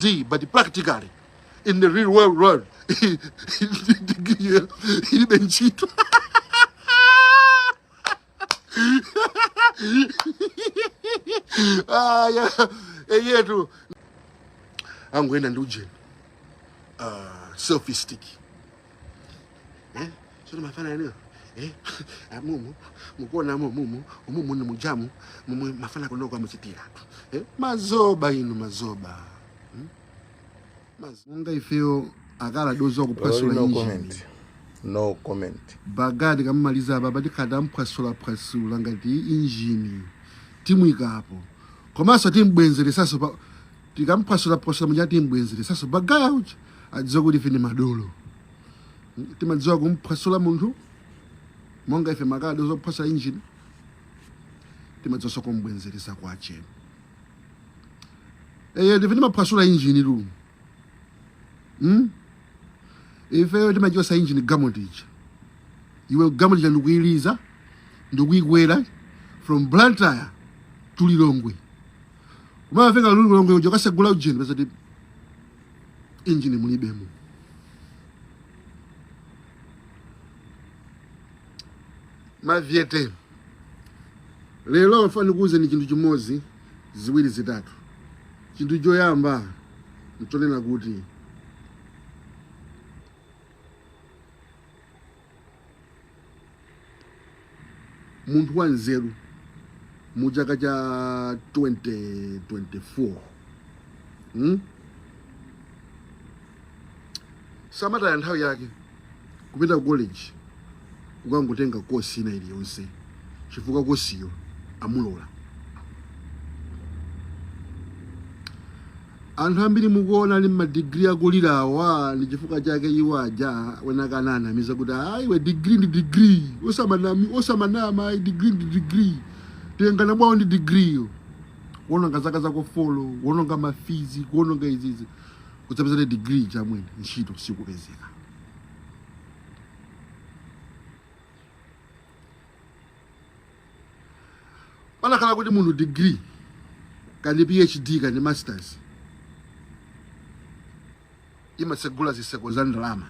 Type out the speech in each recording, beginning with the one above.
but practically, in the real world, he been cheat. Yeah, too. I'm going to do selfie stick. So my friend, mumu mukona mumu ni mujamu mafana kunoka mchitira mazoba ino mazoba munga ifeo akala dozo kupasula injini no comment bagadi kamaliza aba dikada mpasula ngati injini timu ikapo komanso timbwenzere saso tikampasula munyati timbwenzere saso bagaya uchi adziwa kuti fini madolo timadziwa kumpasula munthu monga ife makada uzopasa injini timadzosa kumbwenzeresa kwache ndivini mapasula injini lu ife timachosa injini gamotija iwe gamotija ndikuiliza ndikuikwera from Blantyre to Lilongwe kumafika Lilongwe uja kasegula ujeni pesa ti injini mulibemu mavyete lero mfano kuze ni chintu chimozi ziwiri zitatu chintu choyamba ntonena kuti munthu wanzeru mu chaka cha 2024 samataya nthawi yake kupita ku college ukangotenga kosi ina iliyonse chifukwa kosiyo amulola. Anthu ambiri mukuona ali madigiri akulirawa ndi chifukwa chake iwo aja wenakanana miza kuti we degree ndi degree osamanama degree ndi degree tengana bwawo ndi degree yo wononga zaka zako follow wononga mafizi wononga izizi kutsapeza degree chamwene ntchito sikupezeka. Panakhala kuti munthu degree kandi PhD kandi masters imasegula ziseko za ndalama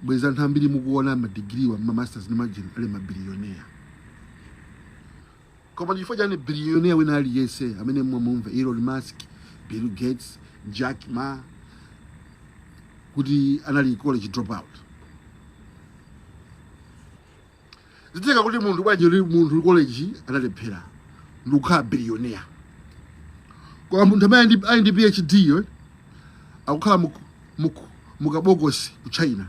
bweza anthu ambiri mukuona madigiri wa masters ni majini ali mabilionea koma chifukwa chani billionaire wina aliyense amene mumva Elon Musk, Bill Gates, Jack Ma kuti anali college dropout. Zitika kuti munthu bwanji munthu college analephera ndikukhala billionaire kwa munthu amene ali ndi PhD yo akukhala mukabokosi ku China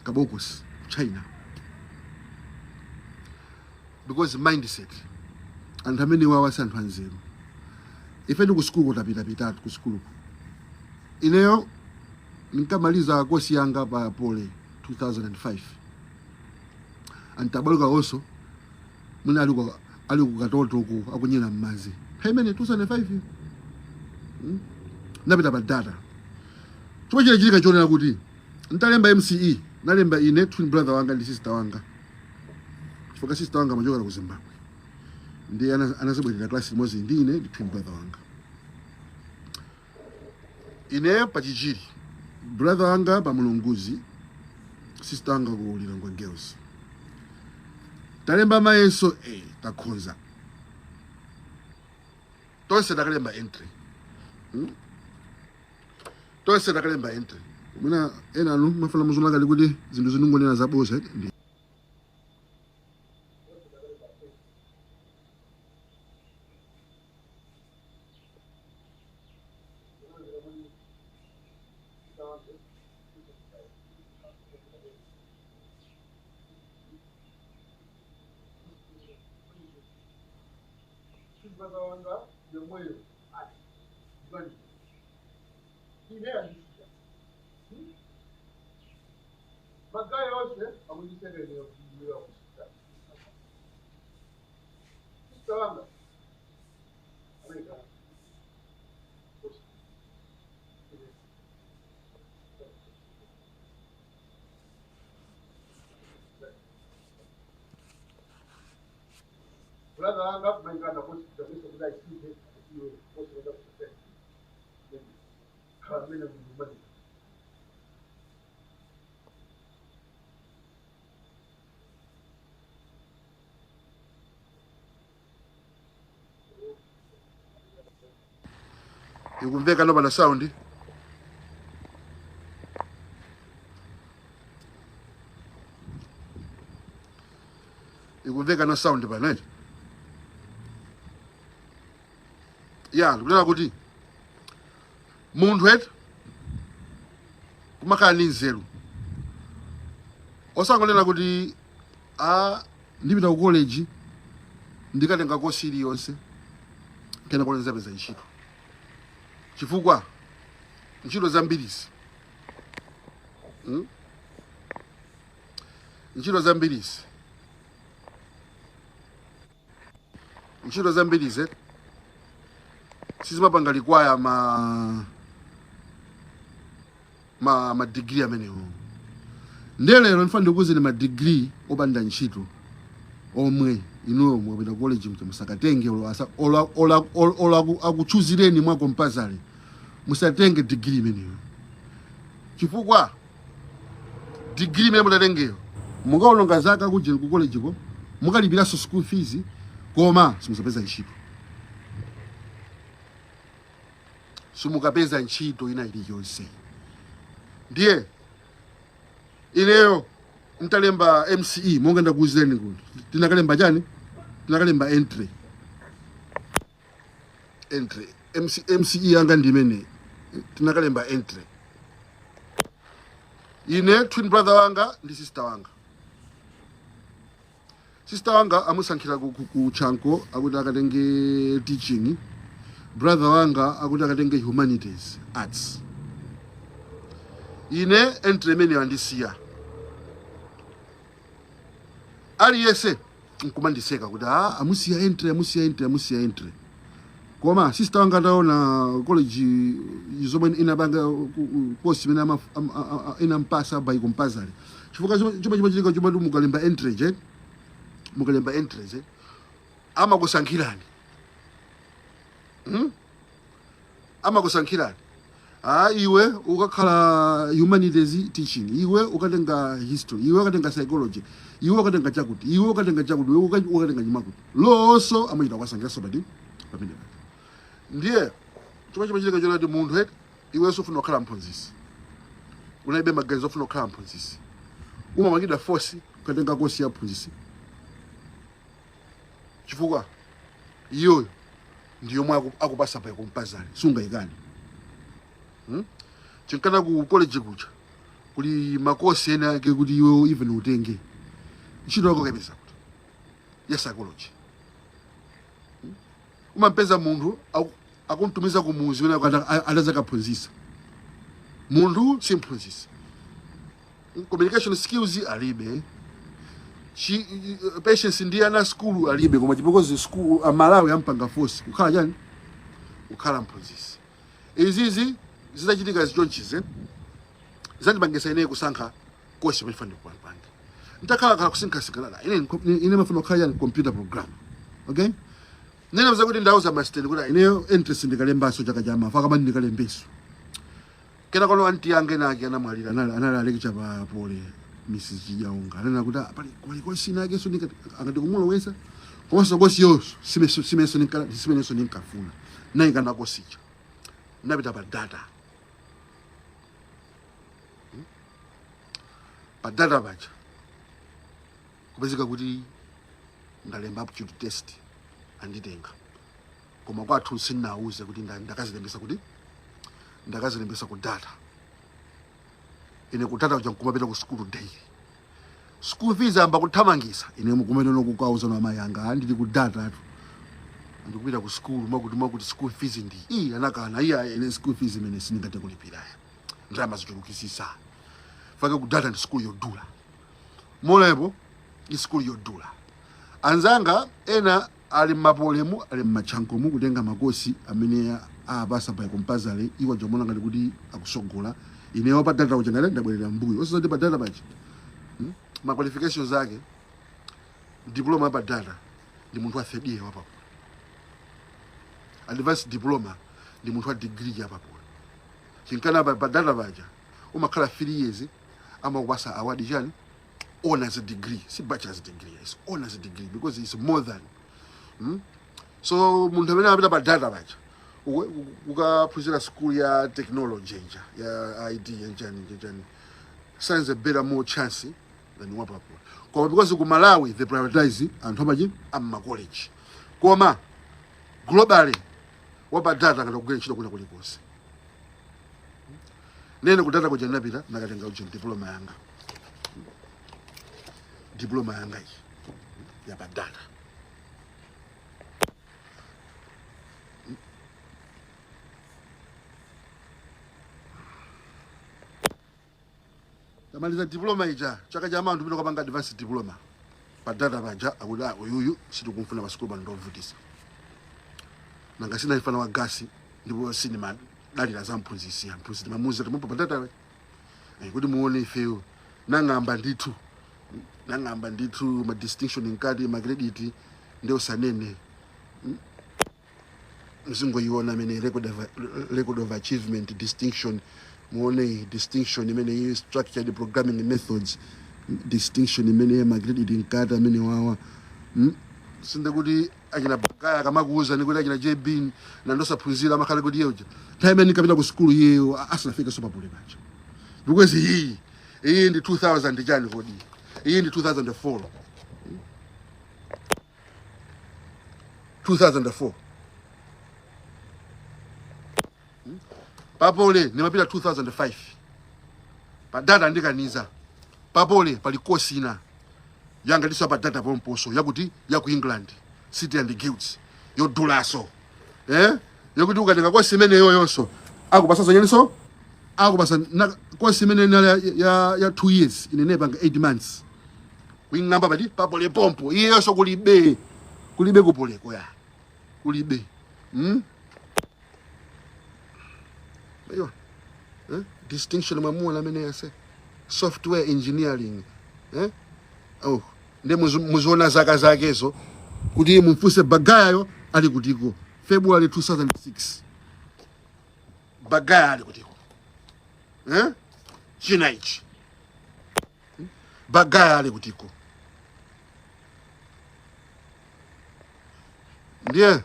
kabokosi ku China because mindset anthu amene wawa santhu anzeru ife ndi ku school kutapita ku school ineyo nikamaliza kosi yanga pa pole 2005 antabaluka also muna ali ku katoto ku akunyera mmazi payment 2005 napita pa data chomwe chilichilika chionera kuti ntalemba MCE nalemba ine twin brother wanga ndi sister wanga chifukwa sister wanga amachokera ku Zimbabwe ndi anazibwerera class imodzi ndi ine ndi twin brother wanga ine pa Chichiri brother wanga pa Mulunguzi sister wanga ku Lilongwe Girls talemba mayeso takhonza tonse takalemba entry tonse takalemba entry muna anu mafuna muzulanga likuti zinthu zinungonena zaboza ndi Magaya yose amujisegereyo kujiwa kushika. Sitawanga. Amerika. Brother anga mangana kushika kushika kudai sije. Ikumveka noma na sound? Ikumveka na sound bana? Ya, ndikunena kuti munthu wetu kumakhala ndi nzeru. Osangonena kuti ndipita ku college ndikatenga kosi iliyonse kena koleza peza ntchito. Chifukwa ntchito zambirizi ntchito zambirizi sizimapanga likwaya ma degree amenewo. Ndiye lero ndifuna ndikuwuzeni ma degree opanda ntchito omwe inuyo mwapita college musakatenge ola akuchuzireni mwa compulsory musatenge degree imeneyo. Chifukwa degree imene mutatengeyo mungaononga zaka kujeni ku college ko mukalipiraso school fees koma simusapeza ntchito. Simukapeza ntchito ina iliyonse. Ndiye ineyo ntalemba MCE monga ndakuwuzeni kuti tinakalemba chani? Tinakalemba entry. MCE yanga ndimene tinakalemba entry. Ine twin brother wanga ndi sister wanga. Sister wanga amusankhira ku Chanko akuti akatenge teaching. Brother wanga akuti akatenge humanities arts. Ine entry imene yandisiya. Aliyese nkumandiseka kuti amusiya entry. Koma sister wanga ndaona college izomwe inabanga course imene inampasa by compulsory. Chifukwa choma chiliko choma mukalemba entry amakusankhirani. Amakusankhirani. Iwe ukakhala humanities teaching, iwe ukatenga history, iwe ukatenga psychology, iwe ukatenga chakuti, iwe ukatenga nyimakuti. Lonso amachita kwasankhira sobadi pamene. Ndiye choma chiliko choti munthu wetu iwe sofuna kukhala mphunzitsi. Unaibe maganizo ofuna kukhala mphunzitsi. Umamangidwa force ukatenga kosi ya mphunzitsi. Chifukwa iyoyo ndiyo mwa akupasa pa compulsory sungayikani. Chinkana ku college kucha kuli makosi ena yake kuti iwe even utenge ntchito yako kapeza kuti ya psychology. Umampeza munthu akuntumiza kumuzi wena adaza kaphunzitsa. Munthu si mphunzitsi. Communication skills alibe. Patience ndiye ana school alibe koma because school Malawi yampanga force kukhala chani? Kukhala mphunzitsi. Izizi zizachitika zichonchize zandipangisa ine kusankha kosi imene ndifuna kupanga. Nditakhala kusinkhasinkana ine mafuna kukhala chani computer program. Okay? Nene mzakuti ndauza master kuti ineyo interest ndikalembaso chaka chama faka mani ndikalembeso. Kena kono anti yange nake anamwalira anali lecture pa pole Mrs. Jijaunga. Nena kuti pali kosi nake so angati kumulowesa komanso kosi yonso simeso ninkafuna. Nayi kana kosicha. Napita pa data. Pa data bacha. Kupezeka kuti ndalemba aptitude test anditenga. Koma kwathu sinauze kuti ndakazilembesa ku data. Ine ku data kumapita ku school daily. School fees amba kuthamangisa. Ine mukumene nokukauza na mayanga ndili ku data atu. Ndikupita ku school mwakuti school fees ndi anakana ine school fees imene sindingate kulipira. Ndalama zichulukisisa. Faka ku data ndi school yodula. Molepo i school yodula. Anzanga ena ali mapolemu ali machankomu kutenga makosi amene apasa pa compulsory iwa jomona ngati kuti akusogola. Ineyo pa data uchanale ndabwerera mbuyo. Osati pa data bachi. Ma qualifications zake diploma pa data ndi munthu wa 3D wapapo. advanced diploma ndi munthu wa degree ya papula chinkana pa data baja umakhala 3 years amakupasa award chani honors degree, si bachelor's degree, it's honors degree because it's more than so munthu amene amapita pa data baja ukaphunzira school ya technology ya IT njani stands a better more chance than wapapula koma because ku Malawi they prioritize anthu amachi amma college koma globally wapa data kana kugwira ntchito kuna kulikonse nene ku data kuja ndinapita nakatenga uja diploma yanga iyi ya pa data tamaliza diploma ija chaka cha anthu pita kapanga advanced diploma pa data paja akuti uyuyu sitikumfuna pa sikulu pano ndovutisa nanga sina ifana wa gasi ndipo sinema dalira za mphunzisi mamuzi timupo pa data kuti muone ifeyo nangamba ndithu ma distinction nkati ma credit ndio sanene mzingoiona amene record of achievement distinction muone distinction imene structured programming methods distinction imene ma credit nkati amene wawa sinde kuti akina Bagaya kamakuuza nikuti akina JB na ndosaphunzira amakhala kuti yeyo time nikapita ku school yeyo asinafika so papule bacha because hii ndi 2000 jani kodi hii ndi 2004 papole nimapita 2005 pa data ndikaniza papole pali course ina yanga ndiso pa data pomposo yakuti ya ku England City and Guilds yodulaso yakuti ukatenga course imene yoyonso akupasa zonyenso akupasa course imene ya 2 years inene panga 8 months kuingamba pati papole pompo iyonso kulibe kupoleko ya kulibe ayo distinction mamuona amene yase software engineering nde muziona zaka zakezo kuti mumfuse Bagayayo ali kutiko February 2006 Bagaya ali kutiko china ichi Bagaya ali kutiko ndiye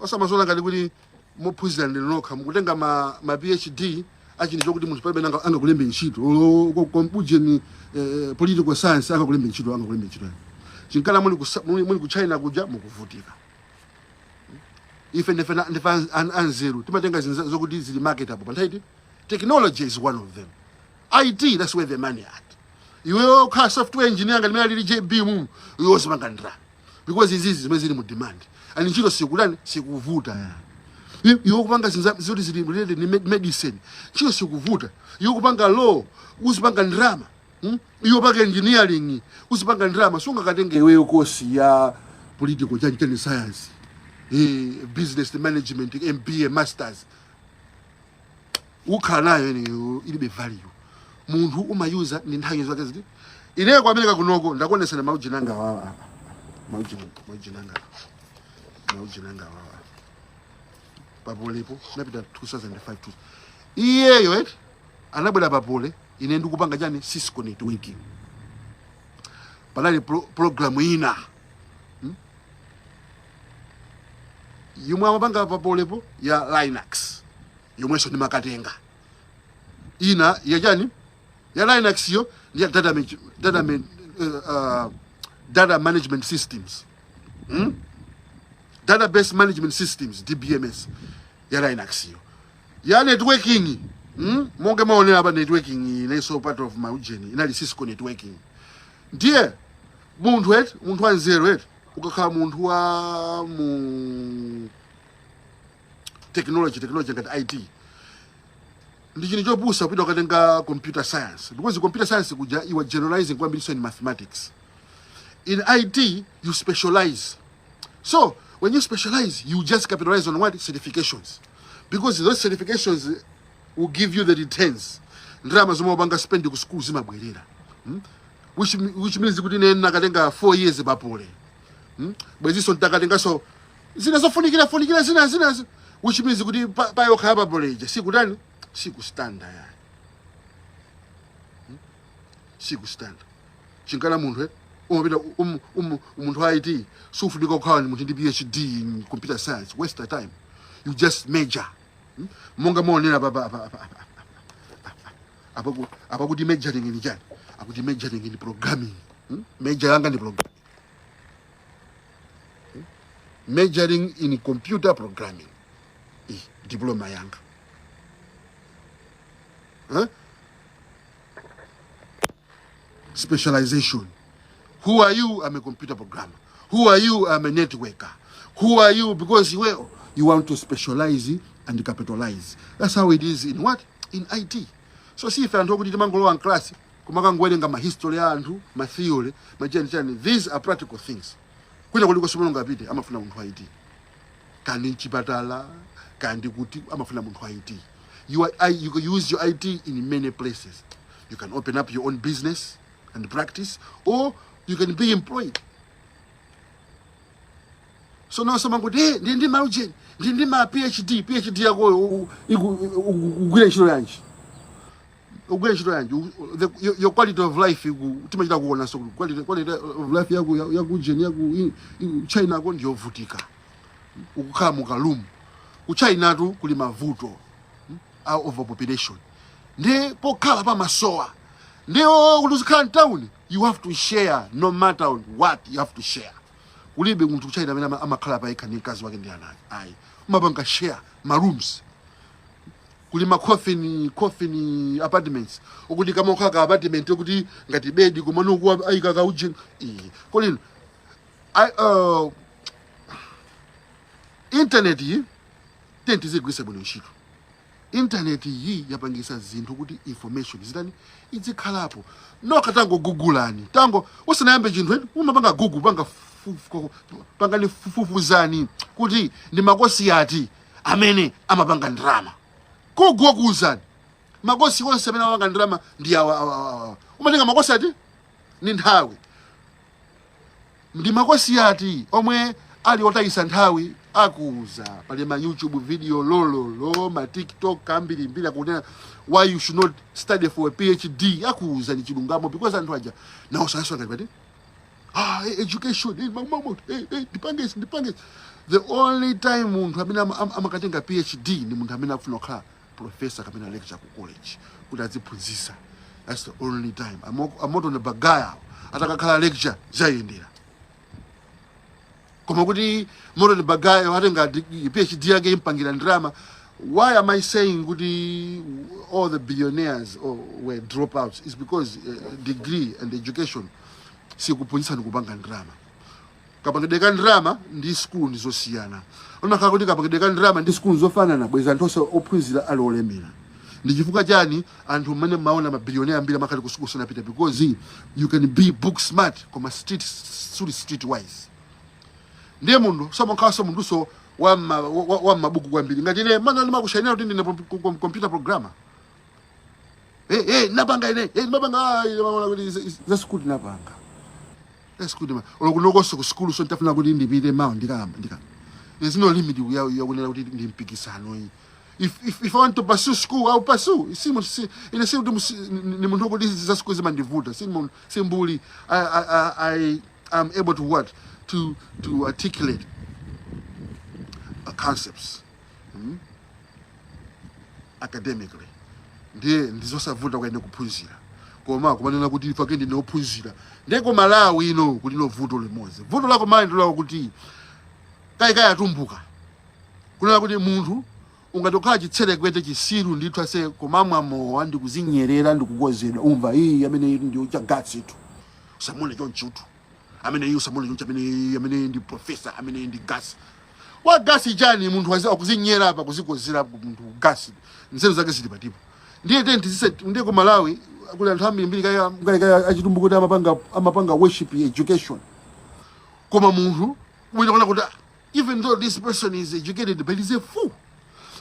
osamazola ngati kuti muphunzira ndinokha mukutenga ma PhD achini chokuti munthu palibe angakulembe ntchito kompujeni political science angakulembe ntchito chinkala muli ku China kuja mukuvutika ife ndife anzeru timatenga zokuti zili marketable pantaiti technology is one of them IT that's where the money at iwe ka software engineer ngati mali JB yose mangandira because izizi zimene zili mu demand and ntchito sikuvuta iwe kupanga zoti zili related ni medicine ntchito sikuvuta iwe kupanga law uzipanga ndrama iwe paka engineering uzipanga ndrama sungakatenge iweyo course ya political science business management MBA masters ukhala nayo ilibe value munthu umayuza ndi nthawi zake ziti ine kwa America kunoko ndakuonesana maujinanga wawa maujinanga wawa papolepo napita 2005 iyeyo anabwera papole ine ndikupanga chani Cisco networking panali program ina yomwe amapanga papolepo ya Linux yomwenso ndimakatenga ina ya chani ya Linux yo ndi ya data management systems database management systems DBMS ya Linux yo ya networking monge maonera hapa networking ineso part of my journey inali Cisco networking ndiye munthu anzeru ukakhala munthu wa mu technology ngati IT ndi chinthu chopusa kupita ukatenga computer science because computer science kuja you are generalizing kwambiriso in mathematics. In IT you specialize, so when you specialize you just capitalize on what? Certifications, because those certifications will give you the returns. Ndrama zomwe wapanga spend ku school zimabwerera, which means kuti nena katenga 4 years papole bweziso ntakatenga so zinazofunikira zina which means kuti payo khaba boleje sikutani sikustanda ya sikustanda chingana munthu umapita munthu wa IT sufunika kukhala ni munthu ndi PhD in computer science, waste of time, you just major. Monga monena apa kuti majoring ni chani, akuti majoring ni programming. Major yanga ni programming, majoring in computer programming, diploma yanga. Specialization. Who are you? I'm a computer programmer. Who are you? I'm a networker. Who are you? Because you want to specialize and capitalize. That's how it is in what? In IT. So see if I'm talking to Mangolo and class, kumanga ma history and ma theory, ma chani. These are practical things. Kuna kuliko sumonga bide, amafuna muntu wa IT. Kandi chipatala, kandi kuti amafuna muntu wa IT. You can use your IT in many places. You can open up your own business and practice, or you can be employed. So now someone go, hey, ndi maujeni, ndi ma PhD yako ugule shiro yanji. Ugule shiro yanji. Your quality of life timachita kuona so quality of life yaku jeni yaku China ko ndio vutika. Ukukhala mukalumu. Uchina tu kuli mavuto out of population. Ndi pokhala pa masowa. Ndio kuluzikhala town, you have to share no matter what, you have to share. Ulibe muntu China amene amakhala pa ikani kazi wake ndi anayi. Ayi. Umapanga share ma rooms. Kulima coffin apartments. Ukuti kama ukaka apartment ukuthi ngati bed kumano kuwa ayika ka ujeni. Kolini internet yi tenti zigwisa bwino ntchito. Internet yi yapangisa zinthu kuti information zitani izikhalapo. No katango googleani. Tango usanayambe chinthu umapanga google panga ni fufuzani kuti ndi makosi ati amene amapanga ndrama. Google kuzani. Makosi onse amene amapanga ndrama ndi awa. Umatenga makosi ati ni nthawi. Ndi makosi ati omwe ali otayisa nthawi akuza pale ma YouTube video lolo ma TikTok kambiri mbira kunena why you should not study for a PhD akuza ni chilungamo because anthu aja na osaso ngati education dipange. The only time munthu amene amakatenga PhD ni munthu amene afuna kukhala professor kapena lecturer ku college kuti aziphunzisa. That's the only time. Amoto ne bagaya atakakhala lecturer zayendera. Koma kuti moto ne bagaya watenga PhD yake impangira ndrama. Why am I saying kuti all the billionaires were dropouts? It's because degree and education sikuphunzisa nikupanga ndrama. Kapangideka ndrama ndi school ndizosiyana. Unakhala kuti kapangideka ndrama ndi school zofanana bweza ntose ophunzira alolemera. Ndi chifukwa chani anthu mmene maona ma billionaire ambiri amakhala ku school sonapita because you can be book smart koma street wise. Ndiye mundu somonkhaso mundu so wa mabuku kwambiri ngati ine mana ndimakushainira kuti ndine computer programmer. Napanga ine mabanga that's good napanga. That's good man. Olokunokoso ku school so ntafuna kuti ndipite mawu ndikamba. There's no limit ya kunena kuti ndimpikisano iyi. If I want to pursue school, I'll pursue. See, in a sense, this is school mandivuta. Simbuli, I am able to what to articulate concepts academically. Ndizosavuta kwenda kuphunzira. Koma kumanena kuti ifa kendi ndinophunzira. Ndeko Malawi ino kuti no vuto limodzi. Vuto lako mali ndilo kuti kai atumbuka. Kunena kuti munthu ungatokhala chitsere kwete chisiru ndithu ase komamwa mowa ndi kuzinyerera ndi kukozedwa umva iyi amene ndi uchagatsi tu samone chonchutu amene iyi samone chonchu amene ndi professor amene ndi gas wa gas jani munthu wazi akuzinyera apa kuzikozera munthu gas nzeru zake zili patipo ndiye tenti zise ndiye ku Malawi kuli anthu ambiri kaya achitumbuka kuti amapanga worship education koma munthu mwina kuti even though this person is educated but he's a fool.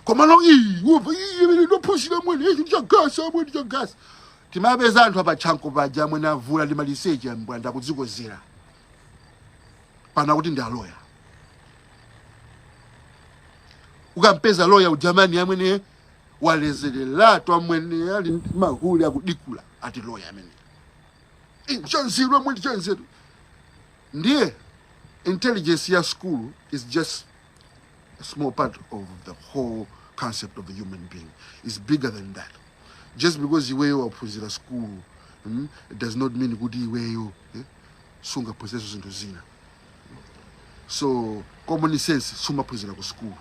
Komano no pushira mwene cha gas. Timabeza anthu apachanko paja mwene avula ndi maliseche mbwanda kudzikozera. Pana kuti ndi aloya. ukampeza lawyer ujamani amwene walezerera twamwene ali mahuli akudikula ati lawyer amene chonziro mwini chonziro ndiye intelligence ya school is just a small part of the whole concept of a human being. It's bigger than that. Just because you were at school, it does not mean good you sunga possessions into zina. So common sense suma possession ku school.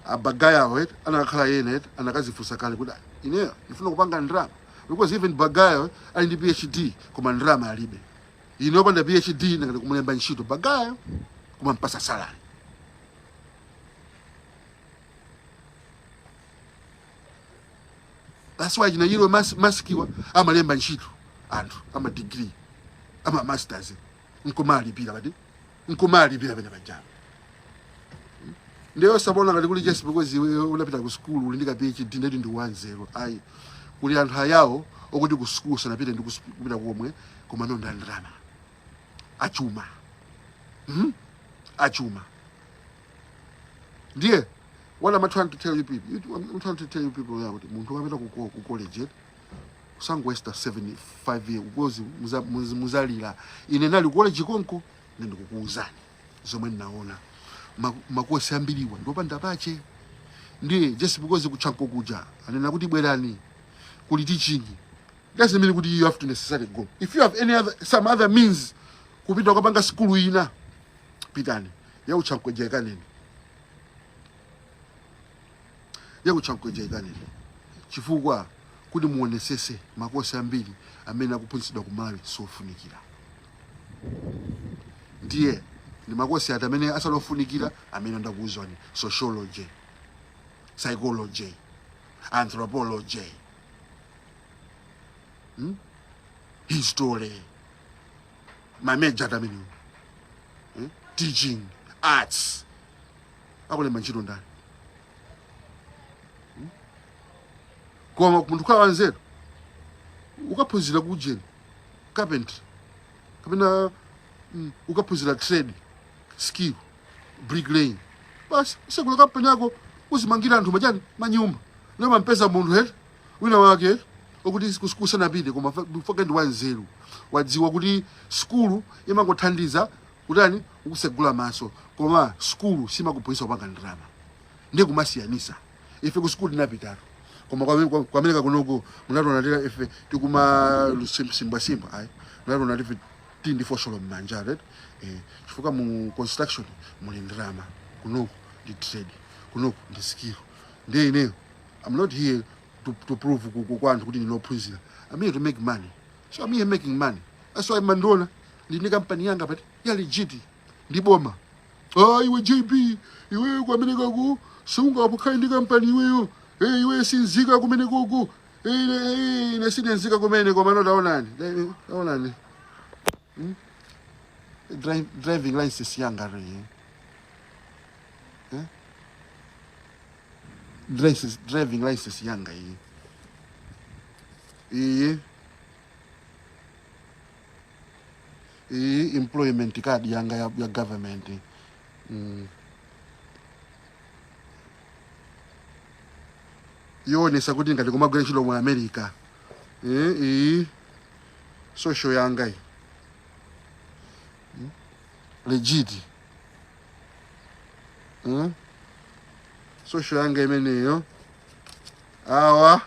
Abagaya wet anakhala yena anakazifusa kale kuda ine ifuna kupanga ndrama because even bagaya ali ndi PhD koma ndrama alibe. Inopanda PhD ngati kumulemba ntchito bagaya kumampasa salary. That's why you know maskiwa amalemba ntchito anthu ama degree ama masters nkomali pila badi nkomali pila bena bajana ndio sabona ngati kuli just because unapita ku school ulindika PhD ndeti ndi 10 ai kuli anthu ayawo okuti ku school sanapita ndi kupita komwe koma nonda ndrama achuma achuma ndiye what am I trying to tell you people? I'm trying to tell you people that muntu wapita ku college sangwesta 75 years ukozi muzalira ine nali college konko nende kukuuzani zomwe naona makosi ambiriwa ndopanda pache ndiye just because kuchanko kuja anena kuti bwerani kuli teaching doesn't mean kuti you have to necessarily go. If you have some other means kupita ukapanga school ina pitani ya uchanko jeka nini ya uchanko jeka nini chifukwa kuti muonesese makosi ambiri amene akuphunzitsidwa kumalawi sofunikira ndiye ni makosi atamene asalofunikira amene ndakuuzwani sociology, psychology, anthropology, history, my major atamene teaching, arts akulemba ntchito ndani koma muntu kwa wanzeru ukaphunzira kujeni carpentry kapena ukaphunzira trade skill bricklaying basi sekula kampani yako uzimangira anthu majani manyumba lero mampeza munthu he wina wake okuti ku school sanapite koma foka ndi wanzeru wadziwa kuti school imangothandiza kutani ukusegula maso koma school simakuphunzitsa kupanga ndrama ndiye kumasiyanisa ife ku school tinapitaro koma kwa America kunoko munatona tira ife tikuma simba ai munatona ife tindi fosholo mmanjare chifukwa mu construction muli ndrama kunoko ndi trade kunoko ndi skill ndiye ine I'm not here to prove kwanthu kuti ndinophunzira I'm here to make money. So I'm here making money. That's why mandona ndi company yanga but ya legit ndi boma iwe JP iwe kwa America ku sunga apokai ndi company iweyo iwe sinzika kumene kuku ine sinenzika kumene koma naonani driving license yanga re driving license yanga employment card yanga ya government yonesa kuti ngati kumagwira ntchito mu America social yanga legit social yanga imeneyo awa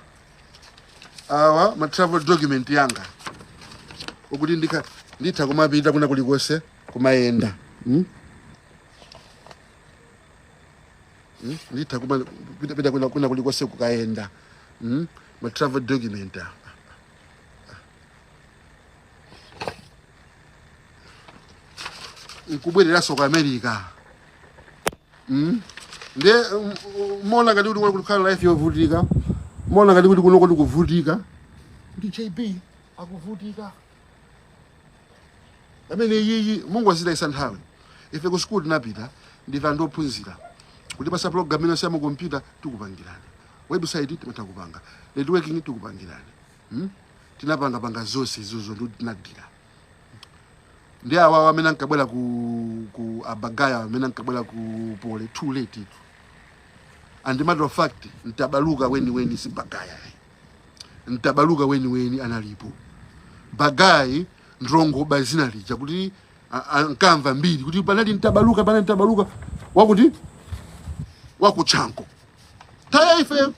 ma travel document yanga ukuti nditha kumapita kuna kulikose kumayenda nditha kupita kuna kulikose kukaenda ma travel document nkubwereraso ku America nde mona ngati kuti kukhala life yovutika mona ngati kuti kunoko kuvutika kuti JB akuvutika amene iyi Mungu azidayisa nthawi ife ku school tinapita ndiva ndophunzira kuti pasa program ino siya mu computer tikupangirani website timatha kupanga networking tikupangirani tinapanga zonse izozo ndi tinadira ndi awa amene ankabwera ku Abagaya amene ankabwera ku Pole too late and the matter of fact ntabaluka weni si Bagaya, ntabaluka weni analipo Bagai ndrongo bazina lija kuti ankamva mbiri kuti panali ntabaluka wakuti wakuchanko taife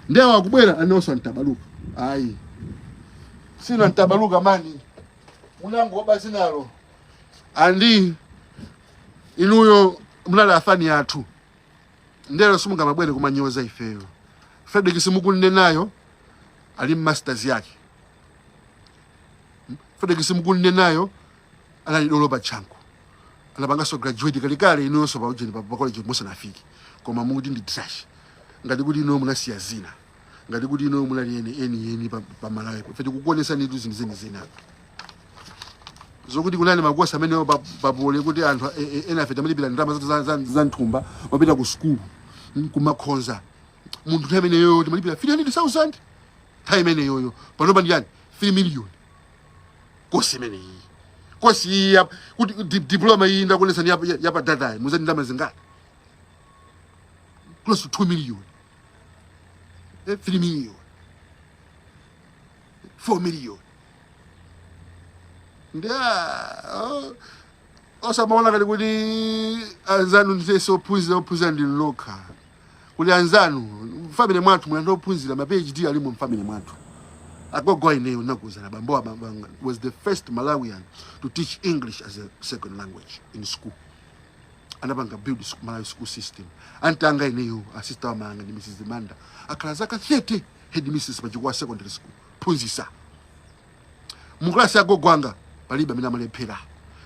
ndio wakubwera anoso ntabaluka ayi sina ntabaluka mani munango bazinalo andi inuyo mlala afani yathu ndero simunga mabwere kumanyoza ifeyo Frederick simukunne nayo ali masters yake Frederick simukunne nayo anali doloba chanko anapanga so graduate kalikale inuyo so baujeni pa college musa nafiki koma mukuti ndi trash ngati kuti ino munasiya zina ngati kuti ino munali eni pa Malawi feti kukuonesa nitu zina zokuti kunani makosa amene babole kuti anthu ena feti amalipira ndalama za nthumba wapita ku school kumakhonza munthu nthawi imeneyo timalipira 300,000 nthawi imeneyoyo panopa ndi yani 3 million kosi imeneyi kosi ya kuti diploma iyi ndakuonesa yapa data muzati ndalama zingati close to 2 million 3 million 4 million ndia osamaona kali kuti anzanu ndiseso ophunzira ndi loka kuli anzanu family mwathu mwana ophunzira ma PhD ali mu family mwathu agogo ineyo nakuzana bambo was the first Malawian to teach English as a second language in school anabanga build Malawi school system antanga ineyo assistant wa manga ndi Mrs. Manda akhala zaka 30 head Mrs. Pachikwa secondary school phunzisa mu class ya gogwanga palibe amene amalephera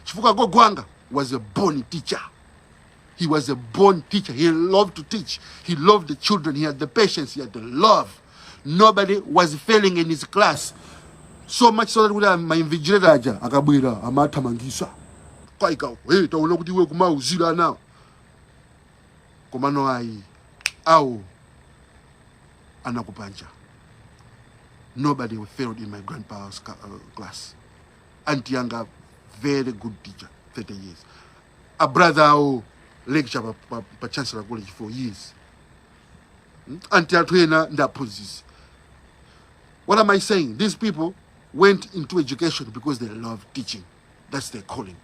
chifukwa gogwanga was a born teacher. He was a born teacher. He loved to teach. He loved the children. He had the patience. He had the love. Nobody was failing in his class. So much so that my invigilator aja akabwera amathamangisa kwaika hey taona kuti iwe kumauzira nawo komano ayi awu anakupanja. Nobody failed in my grandpa's class. Auntie Yanga, very good teacher, 30 years. A brother lecture pa Chancellor College for years. Auntie Atwena ndapuzis. What am I saying? These people went into education because they love teaching. That's their calling.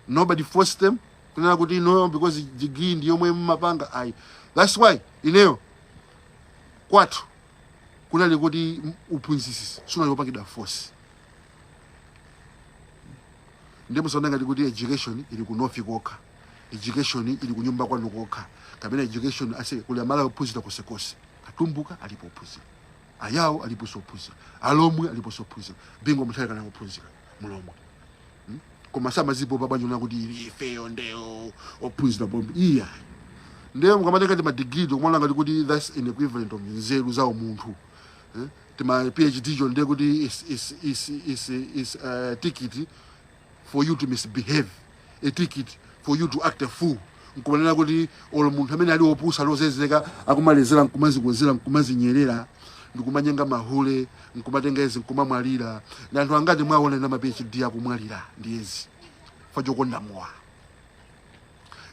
Nobody forced them. Because degree ndiyo mwe mapanga. That's why, kwatu kuna likoti upunzisi suna yopangida force. Ndemo sonanga likoti education ili kunofi koka. Education ili kunyumba kwa nukoka. Kabina education ase kule amala upuzita kusekose. Katumbuka alipo upuzita. Ayao alipo upuzita. Alomwe alipo upuzita. Bingo mtaka na upuzita. Mulomwe. Komasama zipo babanyo na kuti ifeyo ndeo opuzita bombi. Iya. Ndeo mkamateka tima degree kumwanga kuti that's an equivalent of nzeru za umuntu. My PhD John Degudi is a ticket for you to misbehave, a ticket for you to act a fool. Nkumanena kuti olomuntu amene ali opusa lozezeka akumalezera nkumazikozera nkumazinyerera ndikumanyanga mahule nkumatenga ezi nkumamwalira na anthu angati mwaona na ma PhD akumwalira ndiyezi fajokonda mowa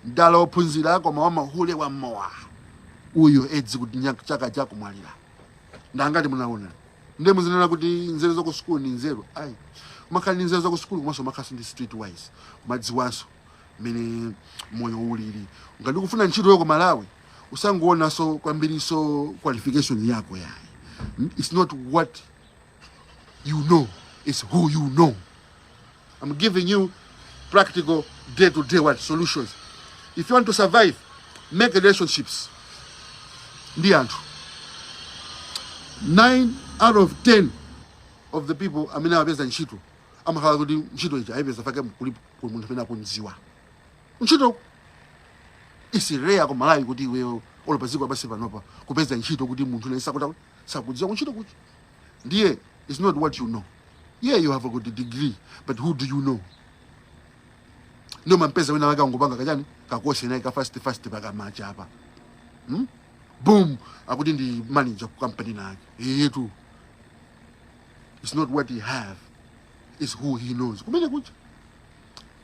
ndala ophunzira koma wa mahule wa mowa uyo edzi kuti chaka chako mwalira ndangati munaona ndemu zinena kuti nzeru za ku school ni nzeru ai makani nzeru za ku school kumaso makasi ndi streetwise madziwanso mene moyo ulili ngati kufuna ntchito yoko Malawi usangoona so kwambiri so qualification yako yayi. It's not what you know, it's who you know. I'm giving you practical day-to-day solutions. If you want to survive, make relationships. Ndiantu 9 out of 10 of the people I mean abeza ntchito amakhala kuti ntchito ija ayipeza fake kuli munthu amene akunziwa ntchito isi rare ku Malawi kuti iweyo olopaziko abasi panopa kupeza ntchito kuti munthu nesa kuti sakudziwa ntchito kuti ndiye it's not what you know. Yeah, you have a good degree, but who do you know? No mampeza wena waka ngobanga kajani kakose naye ka fast baka macha hapa. Boom, akuti ndi manager ku company nake yetu. It's not what he have, it's who he knows. Kumene kucha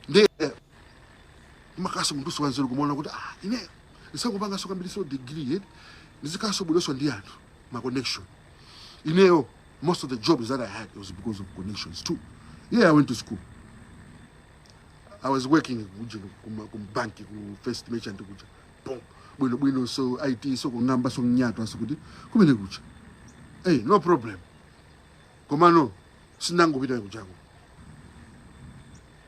ndiye makaso mntu siwanzero kumona kuti ine Nisakupanga soka mbili so degree nizikaso buloso ndi anthu my connection. Most of the jobs that I had was because of connections too. Yeah, I went to school. I was working in bank, first merchant kuja. Boom. Bueno so IT so ngamba so nyato so kuti kumene kuja. Hey, no problem. Komano sinango bita kujako.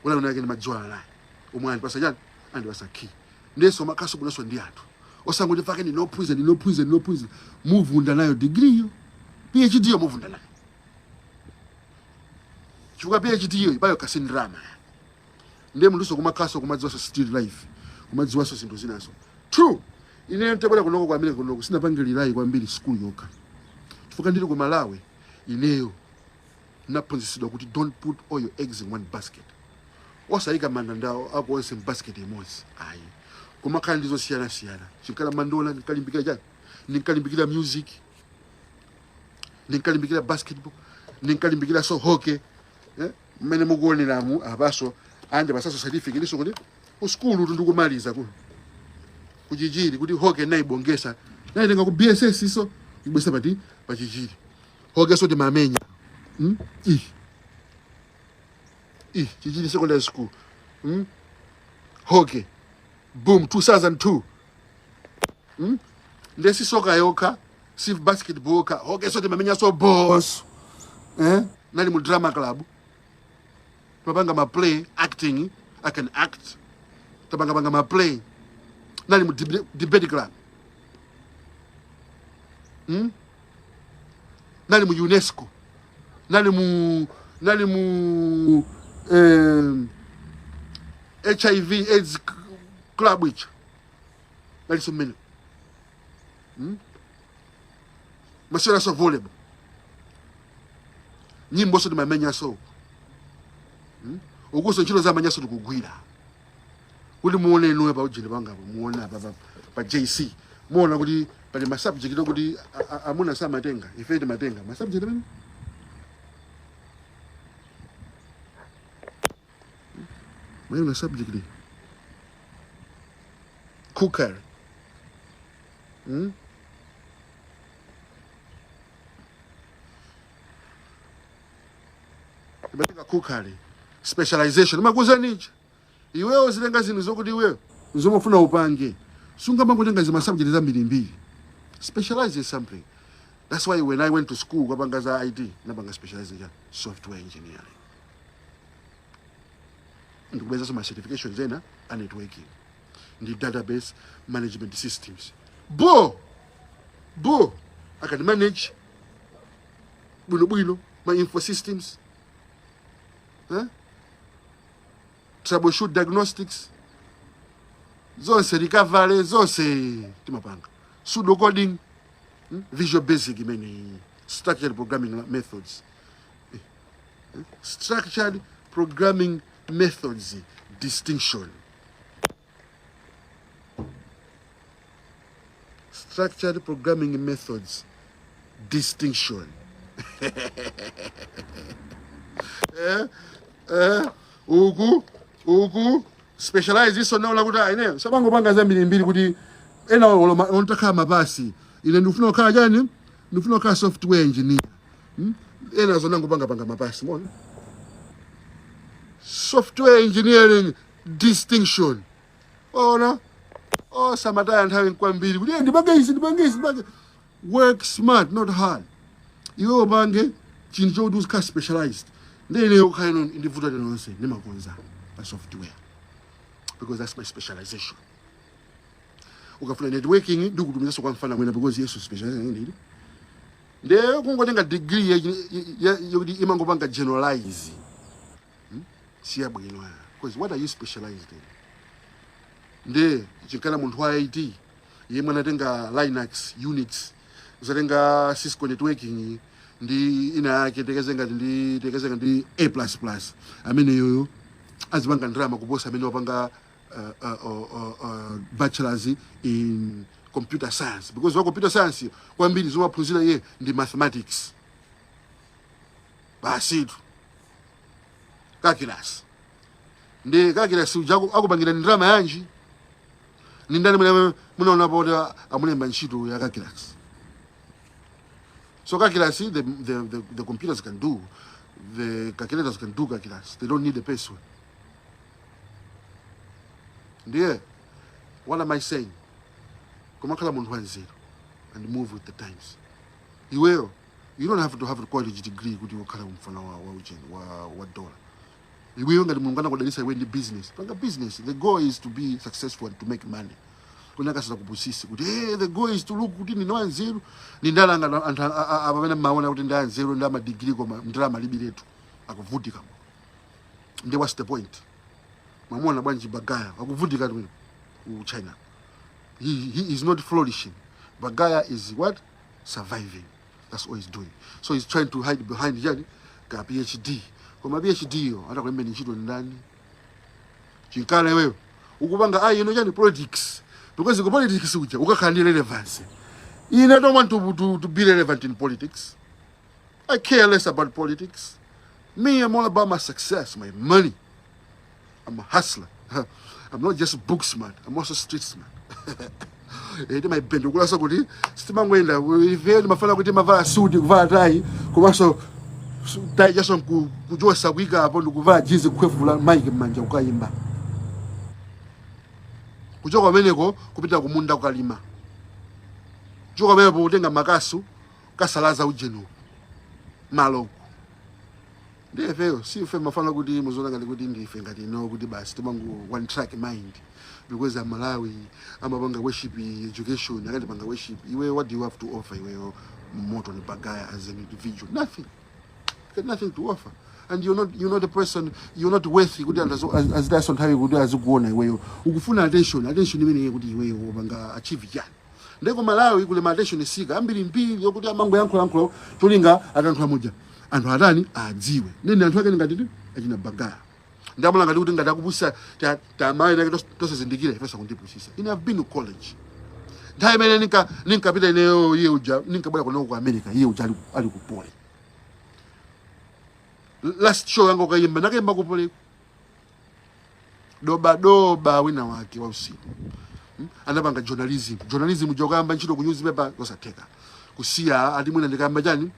Wala unake ni majwala naye. Umwani pasajani andi wasaki. Ndeso makaso buloso ndi anthu. Osango ndifake ni no prison. Move unda nayo degree yo. PhD yo move unda nayo. Chuka PhD yo ibayo kasindrama. Ndiye mundu so kumakaso kumadziwaso still life. Kumadziwaso zinthu zinaso. True. Ine ntebwera kunoko kwamene kunoko sinapangilirai kwambiri school yoka. Chifukwa ndili ku Malawi ineyo naphunzitsidwa kuti don't put all your eggs in one basket. Osayika mandandao ako onse basket imodzi. Ayi. Kumakhala ndizosiyana. Chinkala mandola nikalimbikira chani? Nikalimbikira music. Nikalimbikira basketball. Nikalimbikira so hockey. Mmene mukuoneramu abaso ande basaso certificate so kuti ku school tundukumaliza ku kujijiri kuti hockey naibongesa naitenga ku BSS iso ibwesa pa jijiri hockey so timamenya jijiri secondary school hockey boom 2002 ndesi soka yoka sif basketball ka hockey so timamenya so boss nali mu drama club tabanga ma play acting I can act tabanga ma play nali mu debate club nali mu UNESCO nali mu HIV AIDS club which nali so many masera so volleyball nyimbo so timamenya so ukuso nchilo za manyaso tukugwira kuti muone inu pa ujini bangapo muona pa JC muona kuti pali ma subject kuti amuna samatenga ife ndi matenga ma subject amene na subject ni cooker Ibadika kukali specialization makuza nichi iwewe zilenga zinu zokuti iwewe nzomofuna upange sunga mangotenga zima subject za mbili specialize in something. That's why when I went to school kwabanga za IT nabanga specialize in software engineering ndikubeza so certifications zena and networking ndi database management systems bo I can manage buno my info systems troubleshoot diagnostics zonse recovery zonse timapanga pseudo coding visual basic imene structured programming methods structured programming methods distinction structured programming methods distinction uku specialize iso naula kuti ine sabango panga za mbili kuti ena ontakhala mapasi ine ndifuna kukhala chani ndifuna kukhala software engineer ena zona ngopanga mapasi mona software engineering distinction ona samataya nthawi kwambiri kuti ndipange work smart not hard iwe upange chinthu chokuti uzikhala specialized ndine yokhaino ndivuta nonse ndimakonza pa software because that's my specialization. Ukafuna networking ndikutumiza so kwa mfana mwena because yesu specialization ndili ndeyo kungotenga degree yodi imangopanga generalize siya bwino because what are you specialized in nde chikana munthu wa IT yemwe anatenga Linux Unix uzatenga Cisco networking ndi ina yake tekezenga ndi A++ amene yoyo azibanga ndrama kuposa amene wapanga bachelors in computer science because wa computer science kwambiri zomaphunzira ye ndi mathematics basitu calculus ndi calculus ujako akupangira ndrama yanji ni ndani munaona boda amulemba ntchito ya calculus. So calculus the computers can do, the calculators can do calculus. They don't need a person. Yeah. What am I saying? Kumakala muntu wanzero and move with the times. You don't have to have a college degree kuti ukhala umfana wa dollar. Iweyo ngati mungana kudalisa iwe ndi business. Panga business. The goal is to be successful and to make money. Kunaka sasa kupusisi kuti the goal is to look kuti ni wanzero ni ndalanga abamene maona kuti ndanzero ndama degree koma ndalama libiretu akuvutika. Nde what's the point? Mamona bwanji Bagaya akuvutika tu China. He is not flourishing. Bagaya is what? Surviving. That's what he's doing. So he's trying to hide behind yani ka PhD. Koma PhD yo atakulembe ntchito ndani? Chinkana wewe. Ukubanga yani politics. Because the politics uja ukakhala relevance. I don't want to be relevant in politics. I care less about politics. Me, I'm all about my success, my money. I'm a hustler. I'm not just book smart. I'm also street smart. My bend. Ukula so kuti sitima ngwenda ife mafana kuti mavala suit kuvala tai komanso tai jaso kujosa kuika apo ndikuvala jeans kukhwefula mic manja ukayimba. Kuchoka meneko kupita kumunda kukalima. Kuchoka meneko kutenga makasu kasalaza ujenu. Malo. Ndefeyo sife mafana kuti muzona ngati kuti ndife ngati no kuti basi timangu one track mind. Because I'm Malawi, I'm a banga worship education, I got banga worship. What do you have to offer? You motor on Bagaya as an individual. Nothing. You got nothing to offer. And you're not a person, you're not worthy good as that's on how you would as you go on where you ufuna attention meaning good way banga achieve yan. Ndeko Malawi kule attention is sick. Ambili mbili yokuti amango yanko tulinga atantwa moja. Anthu adani adziwe. Nene anthu ake ngati achina Bagaya. Ndamula ngati kuti ngati akubusa tamayi nake tosazindikira ifesa kundipusisa. Ine have been to college. Ndaimene ninkapita ineyo iye uja ninkabwera kuno ku America iye uja ali ku pole. Last show yangu kayimba nakayimba ku pole. Doba wina wake wa usiku. Anapanga journalism. Journalism jokamba ntchito ku newspaper osateka. Kusiya ati mwina ndikamba chani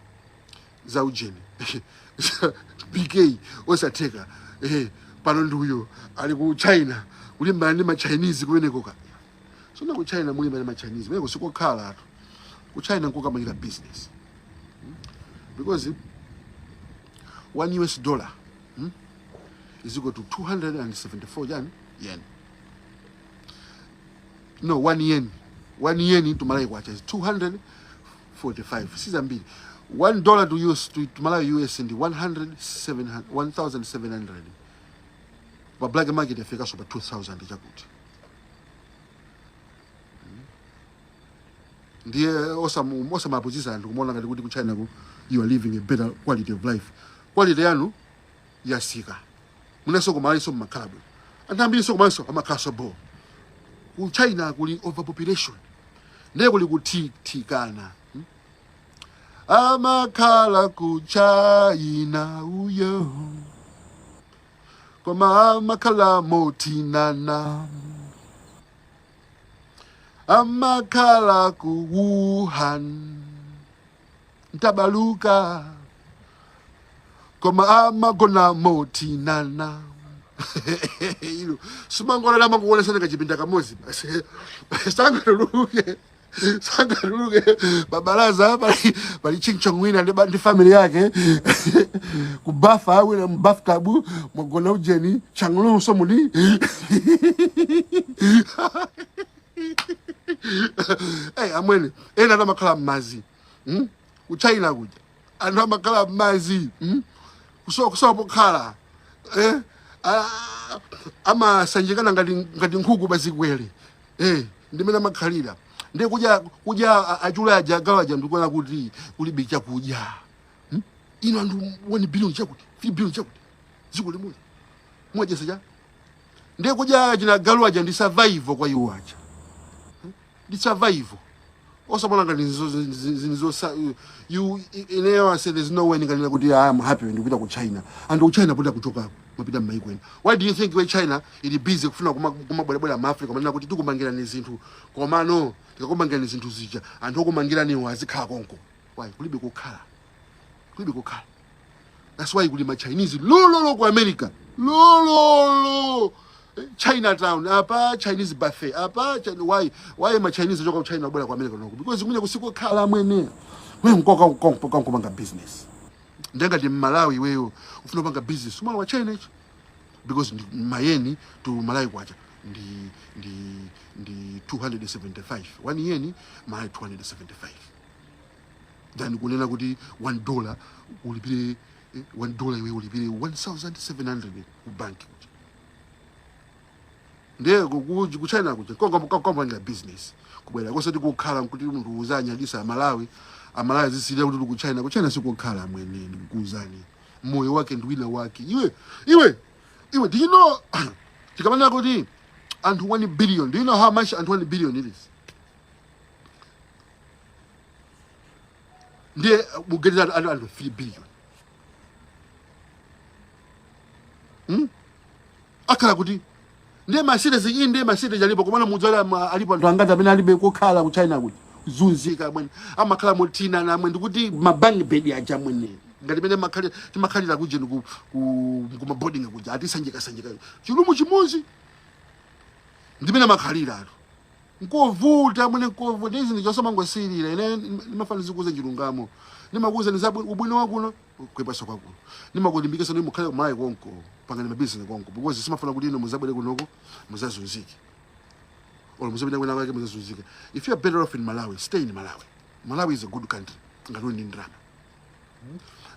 za ujeni. PK osateka. Pano nduyo ali ku China ulimba ndi ma Chinese kumeneko ka. So na ku China mulimba ndi ma Chinese meneko sikokhala atu. Ku China nkoka manyika business. Because $1 is equal to 274 yen. No, 1 yen. 1 yen into Malawi kwacha is 245. Sizambili. $1 to Malawi US and 1,700. But black market yafika so 2,000 chakuti. Ndiye osama apozisa anthu kumona ngati kuti ku China you are living a better quality of life. Quality yanu yasika. Munaso kumali so makalabu. Antambili so kumali so amakhaso bo. Ku China kuli overpopulation. Ndiye kuli kutikana. Amakhala ku China uyo. Koma amakhala motinana. Amakhala ku Wuhan. Ntabaluka. Koma amagona motinana. Sumangona lama kuwona nga chipinda kamozi. Sangaluke babalaza bali chinchongwina ndi family yake kubafa wina mbaftabu mogona ujeni changulu somuli. Amwene ena namakhala mazi ku China kuja anthu amakhala mazi kusopo khala amasanjikana ngati nkhuku bazikwere ndimene amakhalira ndi kuja achula ajagawaja ndikuona kuti kulibe chakudya ino anthu 1 billion chakuti 3 billion chakuti dziko limodzi mwajesa cha ndi kuja china galuwaja ndi survival kwa iwo aja ndi survival osabona ngati zinizo you ineyo say there's no way ningalira kuti I'm happy ndikupita ku China and ku China pota kuchoka mapita mmaiko ena. Why do you think we China ili busy kufuna kumabwelabwela mu Africa manena kuti tikumangira ni zinthu koma no tikakumangira ni zinthu zija anthu okumangira ni azikhala konko. Why kulibe kukhala that's why kuli ma Chinese lolo ku America lolo Chinatown apa Chinese buffet apa why ma Chinese joka ku China bwela ku America noko because kunye kusiko khala mwene we nkoka kumanga business ndenga ndi Malawi weyo ufuna kupanga business umala wa China ichi because mayeni to Malawi kwacha ndi 275 one yeni my 275 then kunena kuti $1 ulipire $1 iwe ulipire 1700 ku bank ndiye ku China kuja konga business kubwera kosati kukhala kuti umuntu uzanyadisa Malawi zisile kuti ku China sikukhala mweneni kuzani moyo wake ndiwina wake iwe do you know tikamana kuti and 1 billion, do you know how much and 1 billion it is? Ndiye mugeza and 3 billion akala kuti ndiye Mercedes inde Mercedes alipo kumana muzala alipo anthu angati amene alibe kokhala ku China kuti zunzika mwene amakhala motina namwe ndikuti mabangi bedi aja mwene ngati mene makhalira kuje ku maboarding kuja atisanjika chilumu chimozi ndimene makhalira ato nkovuta mwene nkovuta izi ndichosoma ngosirira ine nimafana zikuze chilungamo nimakuza nizabu ubwino wakuno kwepaso kwakuno nimakulimbikisa ndi mukhale kumalayi konko pangani mabusiness konko because simafuna kuti ino muzabwere kunoko muzazunzike or muzabwere kwena kwake muzazunzike. If you are better off in Malawi, stay in Malawi. Malawi is a good country ngati uli ndi ndalama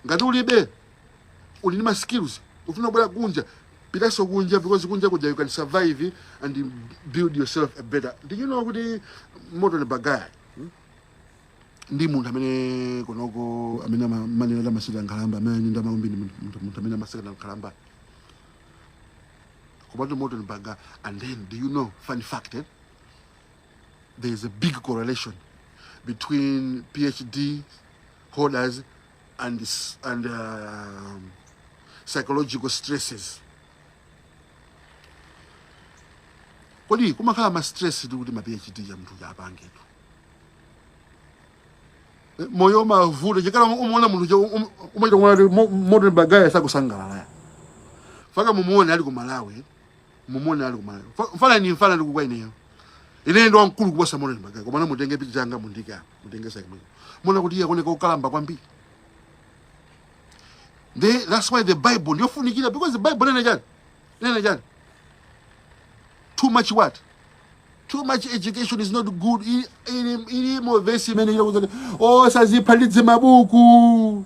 ngati ulibe uli ndi ma skills ufuna kubwera kunja pitaso kunja because kunja kuja you can survive and build yourself a better. Do you know kuti moto ni bagaya ndi munthu amene konoko amene manena masika nkhalamba amene nda maumbini munthu amene masika nkhalamba kubato moto ni bagaya. And then do you know funny fact there is a big correlation between PhD holders and psychological stresses. Kodi kumakhala ma stress kuti ma PhD ya mtu ya bangetu moyo mavuto chikala umuona munthu umaita kumwana moto bagaya sakusangalala faka mumuone ali ku Malawi mfana ndi kukwa ineyo ine ndo wankulu kuposa moto bagaya koma mutenge picha changa mundika mutenge sake mona kuti iye akoneka ukalamba kwambiri. That's why the Bible yofunikira because the Bible nene jani too much what? Too much education is not good. Ili mo vesi mene sazipa lidze mabuku.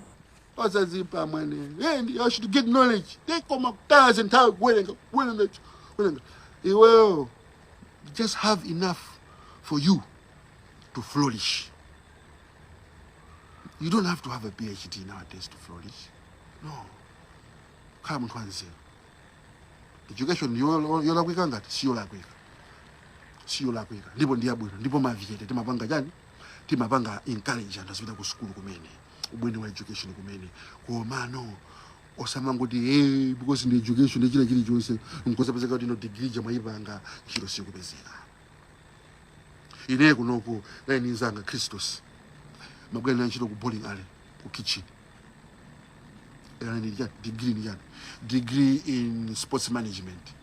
Sazipa mwene. You should get knowledge. They come up thousand times when well, just have enough for you to flourish. You don't have to have a PhD nowadays to flourish. No. Kama mtu anzia. Education yola kwika ngati sio la kwika ndipo ndiyabwino ndipo maviyete timapanga jani timapanga encourage anthu azipita ku school kumene ubwino wa education kumene komano osamangoti because ndi education ndi chili chonse nkosapezeka kuti no degree jamayipanga chilo sikupezeka. Ine kunoko line nzanga Christos mabwana nchito ku bowling alley ku kitchen degree in sports management.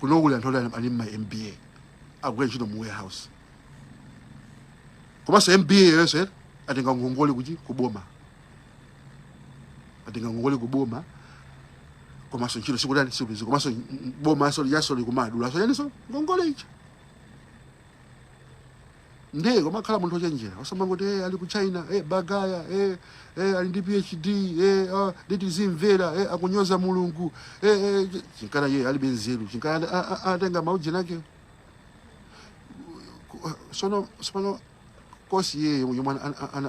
Kuno ule antola ani my MBA agwe chino mu warehouse koma so MBA yeso atenga ngongole kuji kuboma koma so chino sikudani sikubizo koma so boma so yasoli kumadula so yani so ngongole ichi ndiye koma khala munthu ochenjera osama kuti ali ku China bagaya ali ndi PhD nditi zimvera akunyoza mulungu chinkana ye ali benzeru chinkana atenga mauje nake sono kosi ye yomwe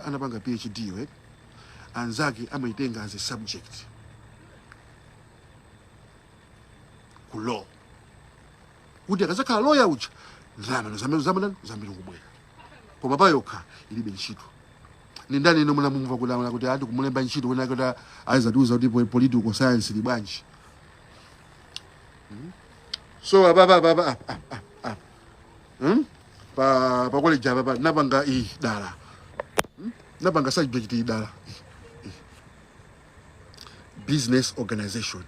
anapanga PhD anzake amaitenga as a subject ku law kuti akazakhala lawyer ucha ndalama zambiri kubwera koma pa yokha ilibe ntchito ni ndani ino munamumva kuti ati kumulemba ntchito kuna kuti azatiuza kuti political science ili bwanji. So pa college apa napanga dala napanga subject dala business organization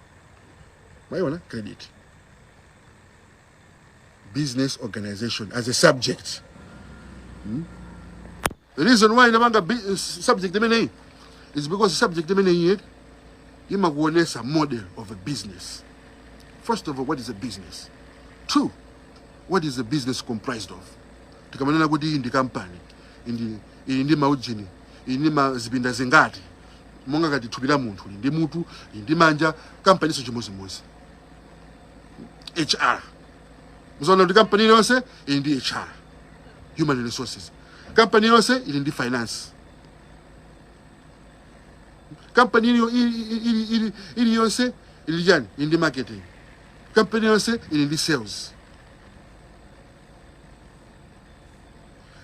maiona credit business organization as a subject. The reason why napanga subject mene is because subject mene here imakuonesa model of a business. First of all, what is a business? Two, what is a business comprised of? Tikamanena kuti ndi company ndi maujini ndi mazipinda zingati monga ngati thupi la munthu ndi mutu ndi manja company so chimozimozi. HR muzaona kuti company yonse ndi HR, human resources. Company yonse ndi finance. Company ili yonse jani ndi marketing. Company yonse ndi sales.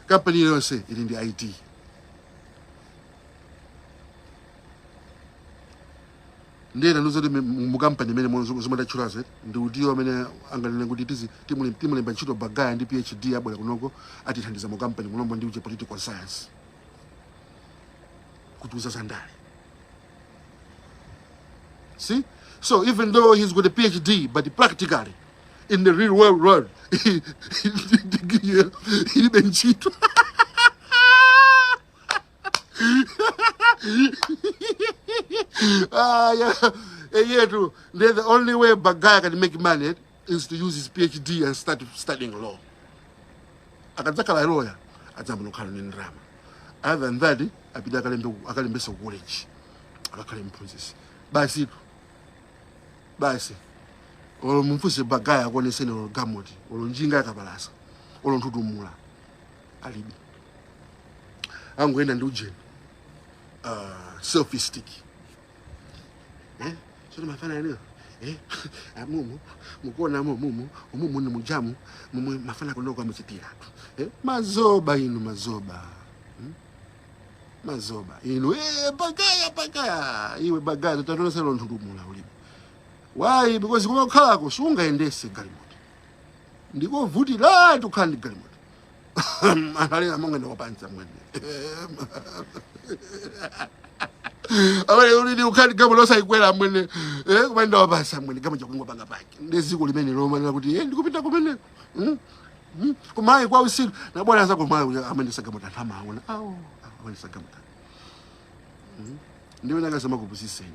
Company yonse ndi IT. Ndena nuzoti mu company mene zomata chulaze ndi udiyo amene anganene kuti timulemba ntchito bagaya ndi PhD abwera kunoko atithandiza mu company kunombo ndi political science kutuza zandale. See? So even though he's got a PhD, but practically in the real world, he been cheat. Yeah, true. The only way a guy can make money is to use his PhD and start studying law. Akazakala lawyer, azamunokhala n'endrama. Other than that, apida akalembesa college, akalemphunzisi. Basi olo mumfuse bagaya akuonesene olo gamoti olo njinga yakabalasa olo ntutumula alibi angoenda ndi ujeni sophistic so mafana leo amumu mukuona mumu ni mujamu mumu mafana kuno kwa mchitira mazoba inu mazoba inu bagaya iwe bagaya tutatona selo ntutumula ulibi. Why? Because you khala ko sunga endese galimoti. Ndiko vuti la tukhala ndi galimoti. Anali amonga ndo panza mwene. Awale uli ukhala gamulo sayikwela mwene. Kumanda wapasa mwene gamu chakungwa panga pake. Ndeziko limene loma kuti ndikupita kumene. Kumayi kwa usiku na bwana zako mayi amendesa gamu tatama aona. Amendesa gamu. Ndiwe nanga sema kupusiseni.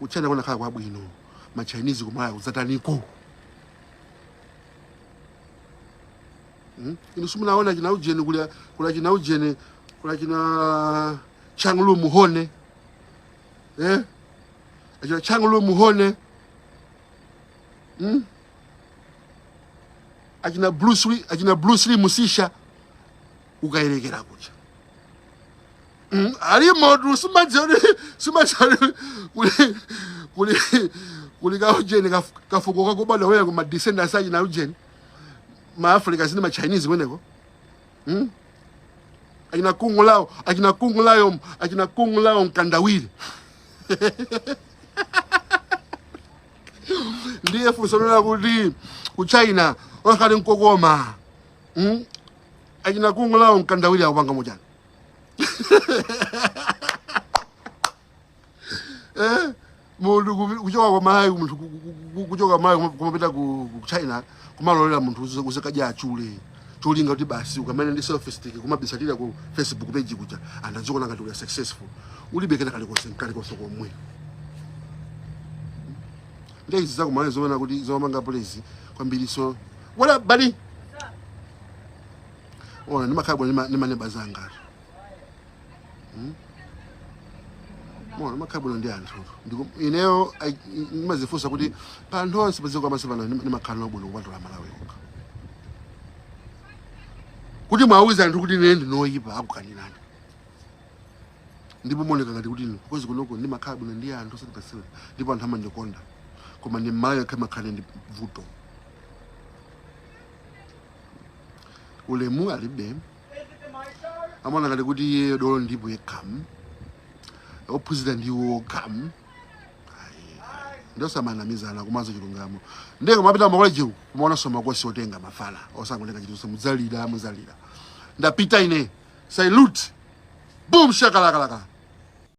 Uchana kona khala kwa bwino. Ma Chinese kumaya uzataniko. Inusumuna ona kina ujene kula kina ujene kula kina Changlu Muhone. Ajina Changlu Muhone. Ajina Bruce Lee Musisha ukaelekera kucha. Ali modu sumajori kulika ujeni kafuko kwa bado wewe kuma descendants aje na ujeni ma Africa zini ma Chinese weneko akina kungu lao mkandawili ndiye fusonona kuti ku China wakati nkokoma akina kungu lao mkandawili akupanga mojani Mundu kuchoka kwa mayi kuchoka mayi kumapita ku China kumalolera munthu uzakaja achule cholinga kuti basi ukamene ndi sophistic kumabisatira ku Facebook page kuja andazokona ngati uli successful ulibe kana kalikose komwe ndezi zakumale zoona kuti zomanga police kwambiri so wala bali ona nimakhabwa ni maneba zanga Mwana makhabulo ndi anthu ndiko ineyo nimazifusa kuti panthu onse paziko amasivana ni makhala obwino kupatula Malawi okha kuti mwauza anthu kuti ine ndinoyipa akukanirani ndipo moneka ngati kuti because kunoko ndi makhabulo ndi anthu osatipasira ndipo anthu amandikonda koma ndi Malawi kama khale ndi vuto ulemu alibe amona ngati kuti iye dolo ndipo yekhamu president iwo khamu ndosamanamizana kumazo chilungamo ndenge mapita makoleji kumaona soma kwa siotenga mafala osangolenga chitu muzalira ndapita ine salute boom shakalaka